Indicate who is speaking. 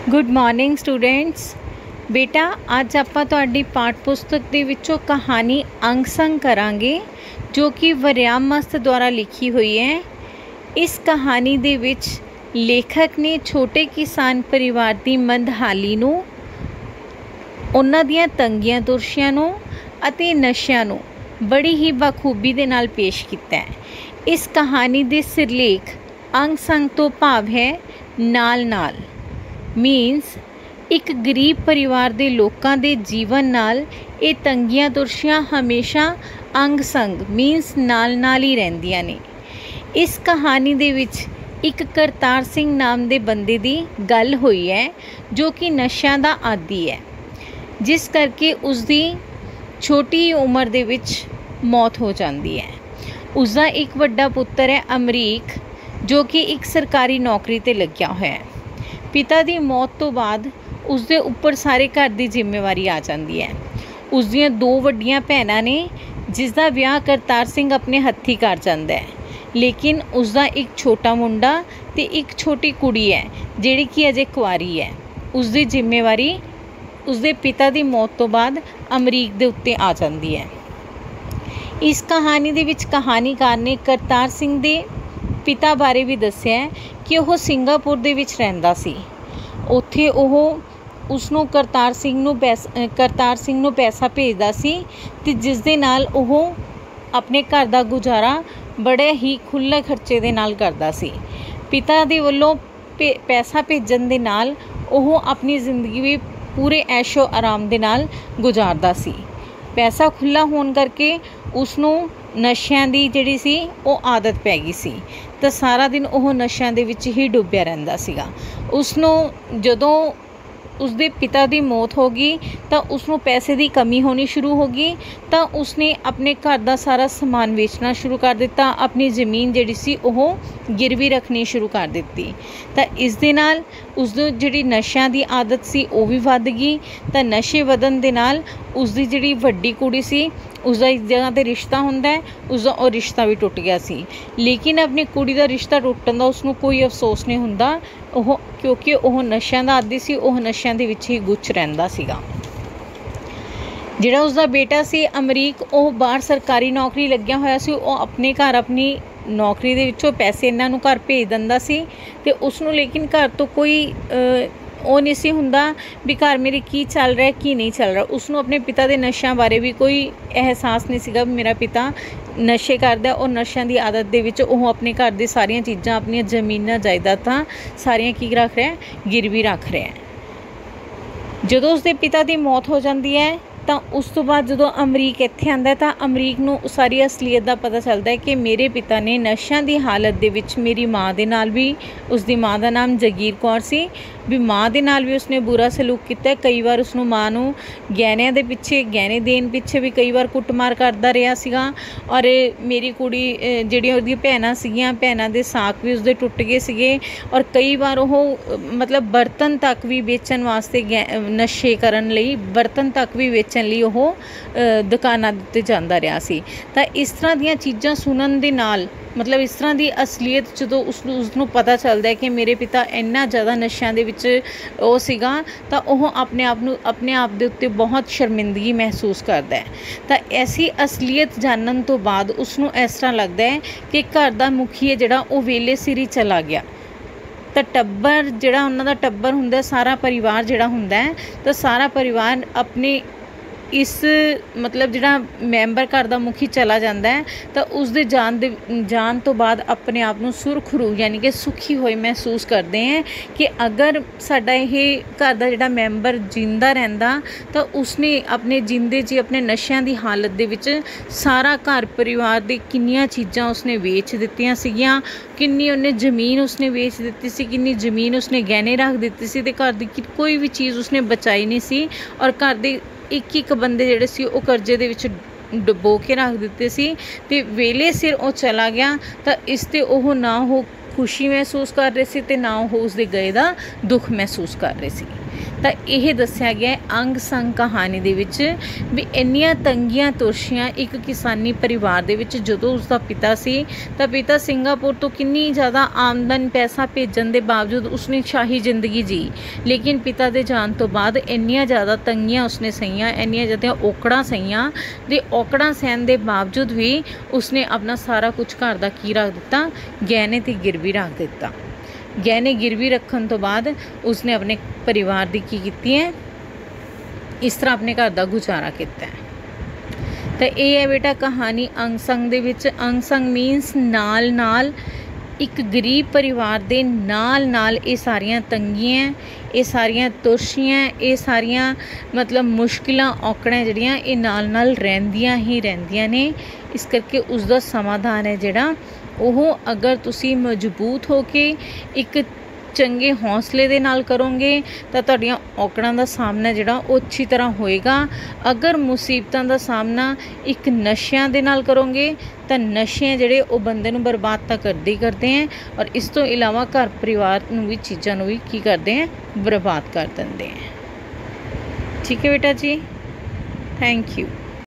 Speaker 1: Good morning students. बेटा अज आपां तुहाडी पाठ पुस्तक दे विचों कहानी अंग संग करांगे जो कि वरियाम मस्त द्वारा लिखी हुई है। इस कहानी दे विच लेखक ने छोटे किसान परिवार की मंदहाली नूं, उन्हां दीआं तंगियां तुरशियां नूं अते नशियां नूं बड़ी ही बखूबी दे नाल पेश कीता है। इस कहानी दे सिरलेख अंग संग तो भाव है नाल नाल मीनस एक गरीब परिवार के लोगों के जीवन नाल ये तंगियां तुरशियां हमेशा अंग संग मीनस नाल नाल ही रहिंदियां ने। इस कहानी दे विच एक करतार सिंह नाम के बंदे की गल हुई है जो कि नशियां दा आदी है, जिस करके उसकी छोटी उम्र दे विच मौत हो जाती है। उसका एक वड्डा पुत्र है अमरीक जो कि एक सरकारी नौकरी ते लग्या होया है। पिता की मौत तो बाद उसके उपर सारे घर की जिम्मेवारी आ जाती है। उसदियां दो वड्डियां भैनां ने जिसका विआह करतार सिंह अपने हत्थी कर जाता है, लेकिन उसका एक छोटा मुंडा ते एक छोटी कुड़ी है जिहड़ी कि अजे कुआरी है। उसकी जिम्मेवारी उसके पिता की मौत तो बाद अमरीक दे उत्ते आ जाती है। इस कहानी दे विच कहानीकार ने करतार सिंह दे पिता बारे भी दस्सिया है कि वह सिंगापुर दे विच रहिंदा सी। उत्थे ओह उसनों करतार सिंह नूं पैसा भेजदा सी ते जिस दे नाल ओह अपने घर का गुजारा बड़े ही खुले खर्चे दे नाल करदा सी। पिता दे वल्लों पैसा भेजण दे नाल ओह अपनी जिंदगी भी पूरे ऐशो आराम दे नाल गुजारदा सी। पैसा खुला होने करके उसनों नशियां दी जिहड़ी सी वो आदत पै गई सी, तो सारा दिन वह नशियां दे विच ही डुब्बिया रहिंदा सीगा। उसनों जदों उसके पिता की मौत हो गई तो उसनों पैसे की कमी होनी शुरू हो गई, तो उसने अपने घर का सारा समान बेचना शुरू कर दिता। अपनी ज़मीन जिहड़ी सी ओह गिरवी रखनी शुरू कर दी। तो इस दे नाल उसदी जिहड़ी नशियां की आदत सी वो भी वध गई। तो नशे वधन दे नाल उसदी जिहड़ी वड्डी कुड़ी सी उसका इस जगह पर रिश्ता होंदा है, उसका वो रिश्ता भी टुट गया सी। लेकिन अपनी कुड़ी का रिश्ता टुटन का उसनों कोई अफसोस नहीं हुंदा, क्योंकि वह नशियां दा आदी सी, वह नशियां दे विच ही गुच रहिंदा सीगा। जिहड़ा उसका बेटा सी अमरीक वह बाहर सरकारी नौकरी लग्या होया सी। वह अपने घर अपनी नौकरी दे विचों पैसे इन्हां नूं घर भेज दिंदा सी ते उसनूं लेकिन घर तो कोई वो नहीं सी हुंदा भी घर मेरे की चल रहा है की नहीं चल रहा। उसनूं अपने पिता के नशियां बारे भी कोई एहसास नहीं सीगा भी मेरा पिता नशे करदा और नशियां की आदत दे विच ओह अपने घर दी सारियां चीज़ां अपनी जमीनां जायदादां सारियां की रख रहा है गिरवी रख रहा है। जदों उसके पिता की मौत हो जाती है तो उस तो बाद जो अमरीक इत्थे आंदा तो अमरीक नूं सारी असलीयत का पता चलता है कि मेरे पिता ने नशियां की हालत दे विच मेरी माँ दे नाल भी, उसकी माँ का नाम जगीर कौर सी, भी माँ दे नाल भी उसने बुरा सलूक किया। कई बार उसनूं माँ नूं गहनिਆਂ दे पिछे गहने देन पिछे भी कई बार कुटमार करदा रहा सीगा। और मेरी कुड़ी जिहड़ियां उहदी भैणां सीगियां भैणां दे साक भी उसदे टुट गए सीगे। और कई बार ओह मतलब बर्तन तक भी बेचण वास्ते नशे करन लई बर्तन तक भी बेचण लई ओह दुकानां ते जांदा रहा सी। तां इस तरह दीयां चीज़ां सुनन दे नाल मतलब इस तरह की असलीयत जो उसनूं पता चलता है कि मेरे पिता इन्ना ज़्यादा नशियां दे विच वो सीगा, तो वह अपने आप दे उत्ते बहुत शर्मिंदगी महसूस करता है। तो ऐसी असलीयत जानन तो बाद उसनूं इस तरह लगता है कि घर का मुखी है जिहड़ा वो वेले सिर ही चला गया। तो टब्बर जिहड़ा उन्हां दा टब्बर हुंदा सारा परिवार जिहड़ा हुंदा है, तो सारा परिवार अपने इस मतलब जिहड़ा मैंबर घर का मुखी चला जाता है तो उसके जान तो बाद अपने आप को सुरखरू यानी कि सुखी होए महसूस करते हैं कि अगर साडा ये घर का जिहड़ा मैंबर जिंदा रहिंदा तो उसने अपने जिंदे जी अपने नशियां की हालत दे विच सारा घर परिवार दी किन्नियां चीज़ां उसने वेच दित्तियां सीगियां, किन्नी उन्हें जमीन उसने वेच दित्ती सी, किन्नी जमीन उसने गहने रख दित्ती सी ते घर की कोई भी चीज़ उसने बचाई नहीं सी। और घर दे एक एक बंदे जिहड़े सी वो करजे दे विच डुबो के रख दिते सी ते वेले सिर वो चला गया। तो इसते ओह ना हो खुशी महसूस कर रहे सी ते ना हो उसदे गए दा दुख महसूस कर रहे सी। ਤਾਂ ਇਹ ਦੱਸਿਆ ਗਿਆ ਅੰਗ ਸੰਗ ਕਹਾਣੀ ਦੇ ਵਿੱਚ ਵੀ ਇੰਨੀਆਂ ਤੰਗੀਆਂ ਤੋਸ਼ੀਆਂ ਇੱਕ ਕਿਸਾਨੀ ਪਰਿਵਾਰ ਦੇ ਵਿੱਚ ਜਦੋਂ ਉਸਦਾ ਪਿਤਾ ਸੀ, ਤਾਂ ਪਿਤਾ ਸਿੰਗਾਪੁਰ ਤੋਂ ਕਿੰਨੀ ਜ਼ਿਆਦਾ ਆਮਦਨ ਪੈਸਾ ਭੇਜਣ ਦੇ ਬਾਵਜੂਦ ਉਸਨੇ ਸ਼ਾਹੀ ਜ਼ਿੰਦਗੀ ਜੀ, ਲੇਕਿਨ ਪਿਤਾ ਦੇ ਜਾਣ ਤੋਂ ਬਾਅਦ ਇੰਨੀਆਂ ਜ਼ਿਆਦਾ ਤੰਗੀਆਂ ਉਸਨੇ ਸਹੀਆਂ, ਇੰਨੀਆਂ ਜ਼ਿਆਦਾ ਔਕੜਾਂ ਸਹੀਆਂ ਤੇ ਔਕੜਾਂ ਸਹਿਣ ਦੇ ਬਾਵਜੂਦ ਵੀ ਉਸਨੇ ਆਪਣਾ ਸਾਰਾ ਕੁਝ ਘਰ ਦਾ ਕੀ ਰੱਖ ਦਿੱਤਾ, ਗਹਿਣੇ ਤੇ ਗਿਰਵੀ ਰੱਖ ਦਿੱਤਾ। ਗਹਿਣੇ ਗਿਰਵੀ ਰੱਖਣ ਤੋਂ ਬਾਅਦ ਉਸਨੇ ਆਪਣੇ ਪਰਿਵਾਰ ਦੀ ਕੀ ਕੀਤੀ ਹੈ, ਇਸ ਤਰ੍ਹਾਂ ਆਪਣੇ ਘਰ ਦਾ ਗੁਜ਼ਾਰਾ ਕੀਤਾ ਹੈ। ਤਾਂ ਇਹ ਹੈ ਬੇਟਾ ਕਹਾਣੀ ਅੰਗ ਸੰਗ ਦੇ ਵਿੱਚ। ਅੰਗ ਸੰਗ ਮੀਨਸ ਨਾਲ ਨਾਲ, ਇੱਕ ਗਰੀਬ ਪਰਿਵਾਰ ਦੇ ਨਾਲ ਨਾਲ ਇਹ ਸਾਰੀਆਂ ਤੰਗੀਆਂ, ਇਹ ਸਾਰੀਆਂ ਤੋਸ਼ੀਆਂ, ਇਹ ਸਾਰੀਆਂ ਮਤਲਬ ਮੁਸ਼ਕਿਲਾਂ ਔਕੜਾਂ ਜਿਹੜੀਆਂ ਇਹ ਨਾਲ ਨਾਲ ਰਹਿੰਦੀਆਂ ਹੀ ਰਹਿੰਦੀਆਂ ਨੇ। ਇਸ ਕਰਕੇ ਉਸ ਦਾ ਸਮਾਧਾਨ ਹੈ ਜਿਹੜਾ ਉਹ, ਅਗਰ ਤੁਸੀਂ ਮਜ਼ਬੂਤ ਹੋ ਕੇ ਇੱਕ ਚੰਗੇ ਹੌਸਲੇ ਦੇ ਨਾਲ ਕਰੋਗੇ ਤਾਂ ਤੁਹਾਡੀਆਂ ਔਕੜਾਂ ਦਾ ਸਾਹਮਣਾ ਜਿਹੜਾ ਉਹ ਅੱਛੀ ਤਰ੍ਹਾਂ ਹੋਏਗਾ। ਅਗਰ ਮੁਸੀਬਤਾਂ ਦਾ ਸਾਹਮਣਾ ਇੱਕ ਨਸ਼ਿਆਂ ਦੇ ਨਾਲ ਕਰੋਗੇ ਤਾਂ ਨਸ਼ੇ ਜਿਹੜੇ ਉਹ ਬੰਦੇ ਨੂੰ ਬਰਬਾਦ ਤਾਂ ਕਰਦੇ ਹੀ ਕਰਦੇ ਹੈ, ਔਰ ਇਸ ਤੋਂ ਇਲਾਵਾ ਘਰ ਪਰਿਵਾਰ ਨੂੰ ਵੀ, ਚੀਜ਼ਾਂ ਨੂੰ ਵੀ ਕੀ ਕਰਦੇ ਹੈ, ਬਰਬਾਦ ਕਰ ਦਿੰਦੇ ਹੈ। ਠੀਕ ਹੈ ਬੇਟਾ ਜੀ, ਥੈਂਕ ਯੂ।